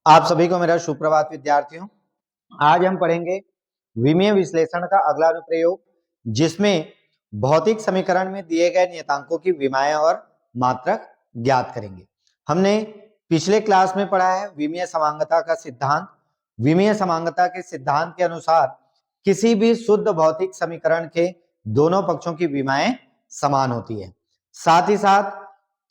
आप सभी को मेरा सुप्रभात विद्यार्थियों। आज हम पढ़ेंगे विमीय विश्लेषण का अगला अनुप्रयोग, जिसमें भौतिक समीकरण में दिए गए नियतांकों की विमाएं और मात्रक ज्ञात करेंगे। हमने पिछले क्लास में पढ़ा है विमीय समांगता का सिद्धांत। विमीय समांगता के सिद्धांत के अनुसार किसी भी शुद्ध भौतिक समीकरण के दोनों पक्षों की विमाएं समान होती है। साथ ही साथ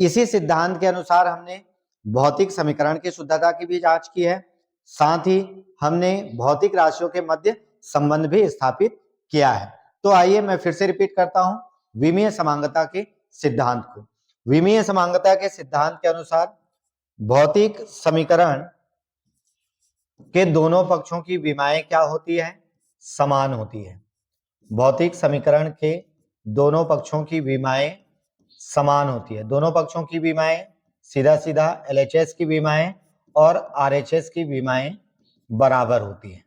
इसी सिद्धांत के अनुसार हमने भौतिक समीकरण की शुद्धता की भी जांच की है। साथ ही हमने भौतिक राशियों के मध्य संबंध भी स्थापित किया है। तो आइए मैं फिर से रिपीट करता हूं विमीय समांगता के सिद्धांत को। विमीय समांगता के सिद्धांत के अनुसार भौतिक समीकरण के दोनों पक्षों की विमाएं क्या होती है? समान होती है। भौतिक समीकरण के दोनों पक्षों की विमाएं समान होती है। दोनों पक्षों की विमाएं सीधा सीधा LHS की विमाएं और RHS की विमाएं बराबर होती है।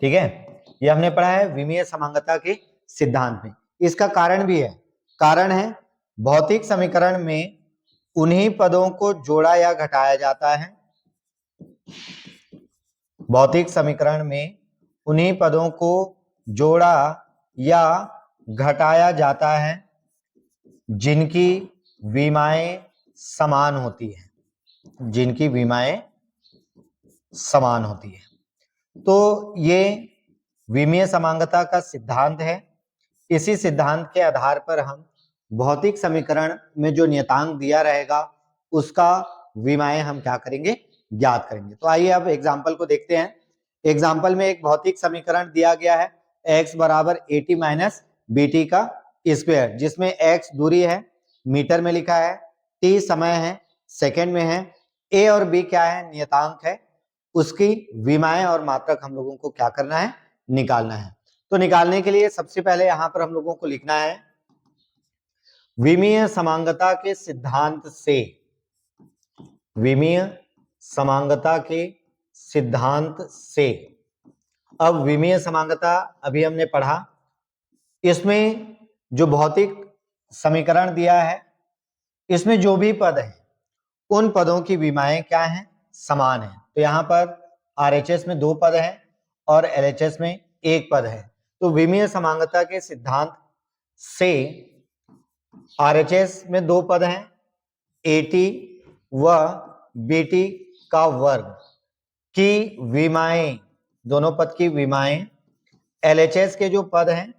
ठीक है, ये हमने पढ़ा है विमीय समांगता के सिद्धांत में। इसका कारण भी है। कारण है भौतिक समीकरण में उन्हीं पदों को जोड़ा या घटाया जाता है। भौतिक समीकरण में उन्हीं पदों को जोड़ा या घटाया जाता है जिनकी विमाएं समान होती है। जिनकी विमाएं समान होती है। तो ये विमीय समांगता का सिद्धांत है। इसी सिद्धांत के आधार पर हम भौतिक समीकरण में जो नियतांक दिया रहेगा उसका विमाएं हम क्या करेंगे? ज्ञात करेंगे। तो आइए अब एग्जाम्पल को देखते हैं। एग्जाम्पल में एक भौतिक समीकरण दिया गया है x बराबर AT माइनस BT का स्क्वायर, जिसमें x दूरी है, मीटर में लिखा है, t समय है, सेकेंड में है, a और b क्या है? नियतांक है। उसकी विमाएं और मात्रक हम लोगों को क्या करना है? निकालना है। तो निकालने के लिए सबसे पहले यहां पर हम लोगों को लिखना है विमीय समांगता के सिद्धांत से। विमीय समांगता के सिद्धांत से। अब विमीय समांगता अभी हमने पढ़ा, इसमें जो भौतिक समीकरण दिया है इसमें जो भी पद है उन पदों की विमाएं क्या हैं? समान है। तो यहाँ पर RHS में 2 पद हैं और LHS में 1 पद है। तो विमीय समांगता के सिद्धांत से RHS में 2 पद हैं, AT व BT का वर्ग की विमाएं, दोनों पद की विमाएं LHS के जो पद हैं,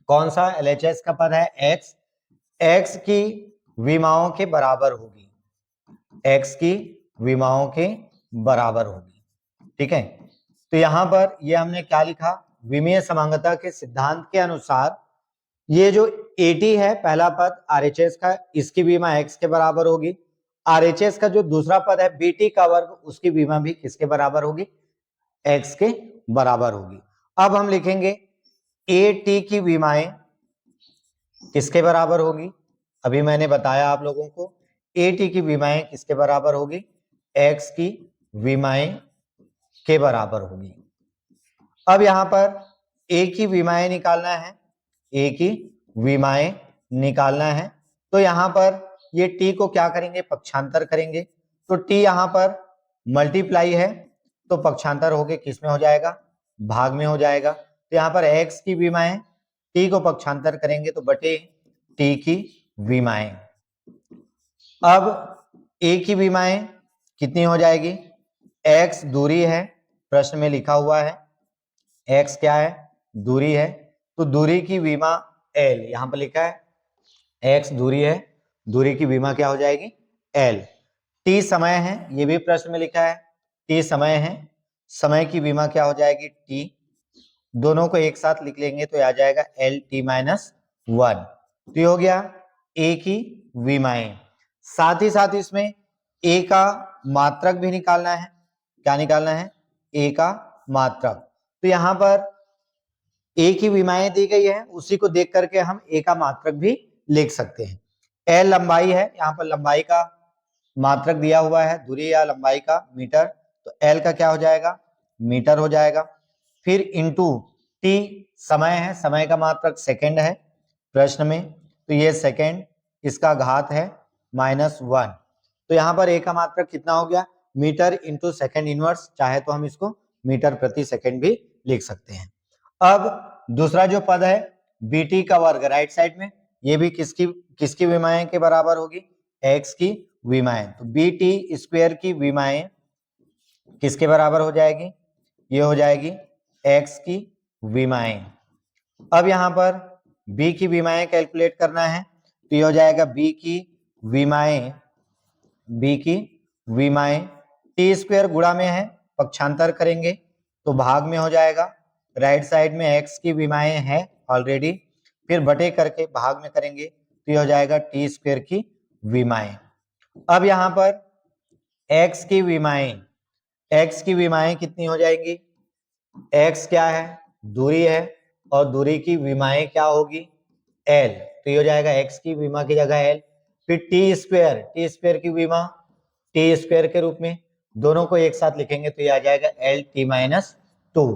कौन सा LHS का पद है? x की विमाओं के बराबर होगी। x की विमाओं के बराबर होगी। ठीक है, तो यहां पर ये हमने क्या लिखा? विमीय समांगता के सिद्धांत के अनुसार ये जो AT है पहला पद RHS का, इसकी विमा x के बराबर होगी। RHS का जो दूसरा पद है BT का वर्ग, उसकी विमा भी किसके बराबर होगी? x के बराबर होगी। अब हम लिखेंगे AT की विमाएं किसके बराबर होगी? अभी मैंने बताया आप लोगों को AT की विमाएं किसके बराबर होगी? x की विमाएं के बराबर होगी। अब यहां पर A की विमाएं निकालना है। A की विमाएं निकालना है। तो यहां पर ये t को क्या करेंगे? पक्षांतर करेंगे। तो t यहां पर मल्टीप्लाई है तो पक्षांतर होके किस में हो जाएगा? भाग में हो जाएगा। तो यहां पर x की विमाएं, t को पक्षांतर करेंगे तो बटे t की विमाएं। अब a की विमाएं कितनी हो जाएगी? x दूरी है, प्रश्न में लिखा हुआ है x क्या है? दूरी है। तो दूरी की विमा l, यहां पर लिखा है x दूरी है, दूरी की विमा क्या हो जाएगी? l। t समय है, ये भी प्रश्न में लिखा है t समय है, समय की विमा क्या हो जाएगी? t। दोनों को एक साथ लिख लेंगे तो आ जाएगा LT माइनस 1। तो ये हो गया a की विमाएं। साथ ही साथ इसमें a का मात्रक भी निकालना है। क्या निकालना है? a का मात्रक। तो यहां पर a की विमाएं दी गई है, उसी को देख करके हम a का मात्रक भी लिख सकते हैं। l लंबाई है, यहाँ पर लंबाई का मात्रक दिया हुआ है, दूरी या लंबाई का मीटर, तो l का क्या हो जाएगा? मीटर हो जाएगा। फिर इंटू t समय है, समय का मात्रक सेकेंड है प्रश्न में, तो ये सेकेंड, इसका घात है -1। तो यहाँ पर a का मात्रक कितना हो गया? मीटर इंटू सेकेंड इनवर्स, चाहे तो हम इसको मीटर प्रति सेकेंड भी लिख सकते हैं। अब दूसरा जो पद है बीटी का वर्ग राइट साइड में, ये भी किसकी विमाएं के बराबर होगी, एक्स की विमाएं। तो बीटी स्क्वायर की विमाएं किसके बराबर हो जाएगी, ये हो जाएगी एक्स की विमाएं। अब यहां पर b की विमाएं कैलकुलेट करना है, तो ये हो जाएगा b की विमाएं टी स्क्वायर गुणा में है, पक्षांतर करेंगे तो भाग में हो जाएगा। राइट साइड में x की विमाएं है ऑलरेडी, फिर बटे करके भाग में करेंगे तो ये हो जाएगा टी स्क्वायर की विमाएं। अब यहाँ पर x की विमाएं कितनी हो जाएंगी, x क्या है, दूरी है, और दूरी की विमाएं क्या होगी, l, तो ये हो जाएगा x की विमा की जगह l, फिर टी स्क्वायर की विमा टी स्क्वायर के रूप में, दोनों को एक साथ लिखेंगे तो ये आ जाएगा एल टी माइनस 2।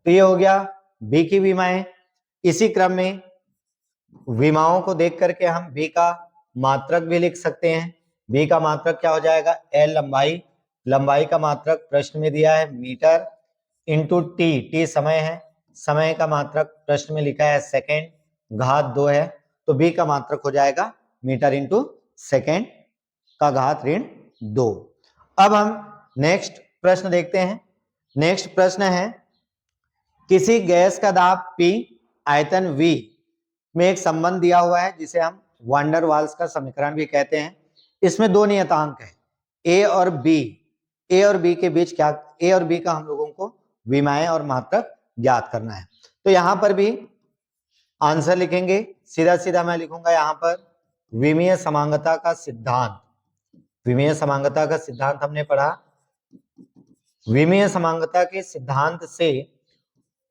तो ये हो गया b की विमाएं। इसी क्रम में विमाओं को देख करके हम b का मात्रक भी लिख सकते हैं। b का मात्रक क्या हो जाएगा, l लंबाई का मात्रक प्रश्न में दिया है मीटर, इंटू टी समय है, समय का मात्रक प्रश्न में लिखा है सेकेंड, घात 2 है, तो b का मात्रक हो जाएगा मीटर इंटू सेकेंड का घात ऋण 2। अब हम नेक्स्ट प्रश्न देखते हैं। नेक्स्ट प्रश्न है किसी गैस का दाब P आयतन V में एक संबंध दिया हुआ है जिसे हम वान डर वाल्स का समीकरण भी कहते हैं। इसमें दो नियतांक है A और B के बीच क्या, A और B का हम लोगों को विमाएं और मात्रक ज्ञात करना है। तो यहां पर भी आंसर लिखेंगे, सीधा मैं लिखूंगा यहां पर विमीय समांगता का सिद्धांत। विमीय समांगता का सिद्धांत हमने पढ़ा, विमीय समांगता के सिद्धांत से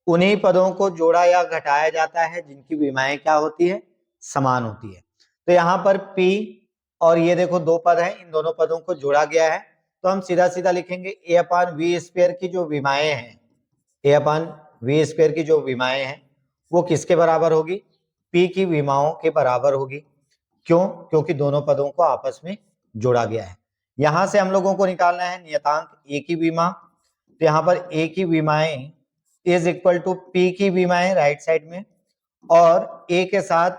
उन्हीं पदों को जोड़ा या घटाया जाता है जिनकी विमाएं क्या होती है, समान होती है। तो यहाँ पर P और ये देखो दो पद हैं, इन दोनों पदों को जोड़ा गया है, तो हम सीधा लिखेंगे A अपान V स्क्वायर की जो विमाएं हैं, A अपान V स्क्वायर की जो विमाएं हैं वो किसके बराबर होगी, P की विमाओं के बराबर होगी। क्यों, क्योंकि दोनों पदों को आपस में जोड़ा गया है। यहां से हम लोगों को निकालना है नियतांक A की विमा, तो यहाँ पर A की विमाएं इज इक्वल टू P की विमाएं राइट साइड में, और A के साथ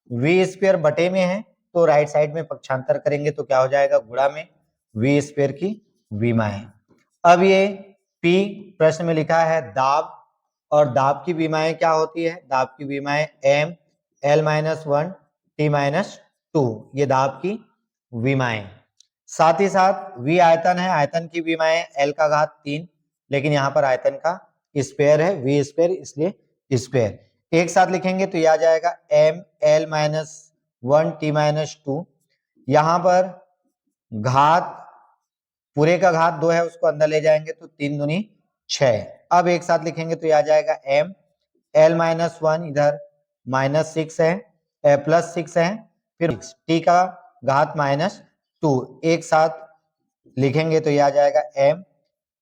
V स्क्वायर बटे में है तो राइट साइड में पक्षांतर करेंगे तो क्या हो जाएगा, गुणा में V स्क्वायर की विमाएं। अब ये P प्रश्न में लिखा है दाब, और दाब की विमाएं क्या होती है, दाब की विमाएं M L-1 T-2, ये दाब की विमाएं। साथ ही साथ V आयतन है, आयतन की विमाएं L का घात 3, लेकिन यहाँ पर आयतन का स्क्वायर है V स्क्वायर, इसलिए स्क्वायर एक साथ लिखेंगे तो यह आ जाएगा M L-1 T-2। यहाँ पर घात पूरे का घात 2 है, उसको अंदर ले जाएंगे तो 3 दूनी 6। अब एक साथ लिखेंगे तो यह आ जाएगा M L-1, इधर -6 है, +6 है, फिर T का घात -2, एक साथ लिखेंगे तो यह आ जाएगा M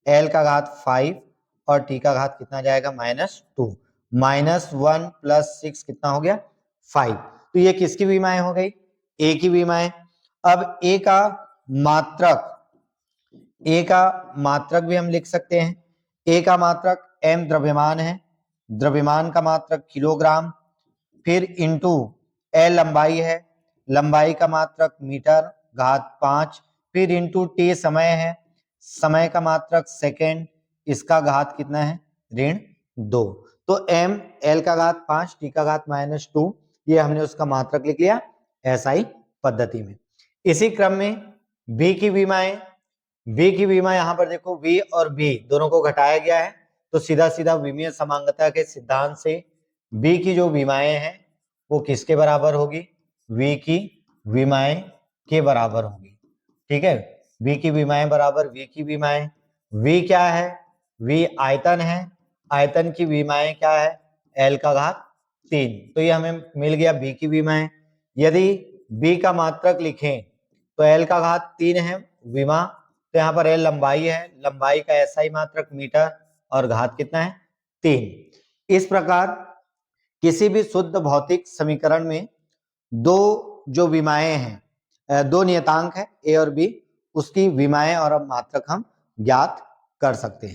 L का घात 5 और T का घात कितना जाएगा, -2। -1 + 6 कितना हो गया, 5। तो ये किसकी विमाएं हो गई, A की विमाएं। अब A का मात्रक भी हम लिख सकते हैं। A का मात्रक M द्रव्यमान है, द्रव्यमान का मात्रक किलोग्राम, फिर इंटू L लंबाई है, लंबाई का मात्रक मीटर घात 5, फिर इंटू T समय है, समय का मात्रक सेकेंड, इसका घात कितना है, ऋण 2। तो M L का घात 5 T का घात -2, ये हमने उसका मात्रक लिख लिया SI पद्धति में। इसी क्रम में B की विमा यहाँ पर देखो V और B दोनों को घटाया गया है, तो सीधा विमीय समांगता के सिद्धांत से B की जो विमाएं हैं वो किसके बराबर होगी, V की विमाएं के बराबर होगी। ठीक है, V की विमाएं बराबर V की विमाएं। V क्या है, V आयतन है, आयतन की विमाएं क्या है, L का घात 3, तो ये हमें मिल गया B की विमाएं। यदि B का मात्रक लिखें तो L का घात 3 है विमा, तो यहाँ पर L लंबाई है, लंबाई का SI मात्रक मीटर और घात कितना है, 3। इस प्रकार किसी भी शुद्ध भौतिक समीकरण में दो जो विमाएं हैं, दो नियतांक है A और B, उसकी विमाएं और अब मात्रक हम ज्ञात कर सकते हैं।